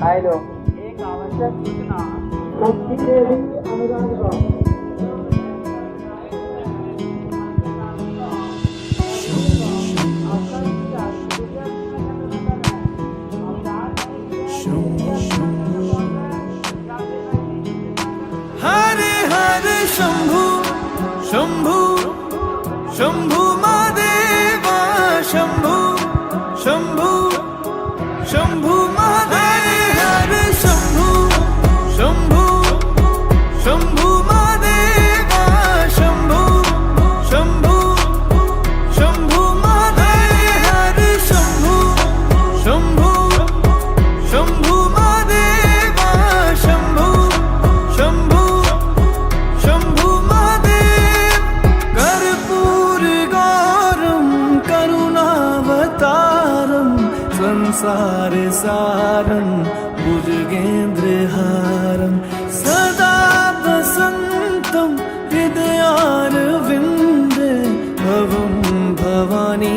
hello, एक आवश्यक सूचना, मुक्ती देवी अनुराग हरे हरे शंभू शंभू शंभू महादेवा शंभू शंभू शंभू महादेव हरे शंभू शंभू शंभू महादेवा शंभू शंभू शंभू महादेव हरे शंभू शंभू शंभू महादेवा शंभू शंभू शंभू महादेव कर्पूर गौरम करुणावतारम संसार सारं भुजगेन्द्रहारं सदा वसन्तं हृदयारविन्दे भवं भवानी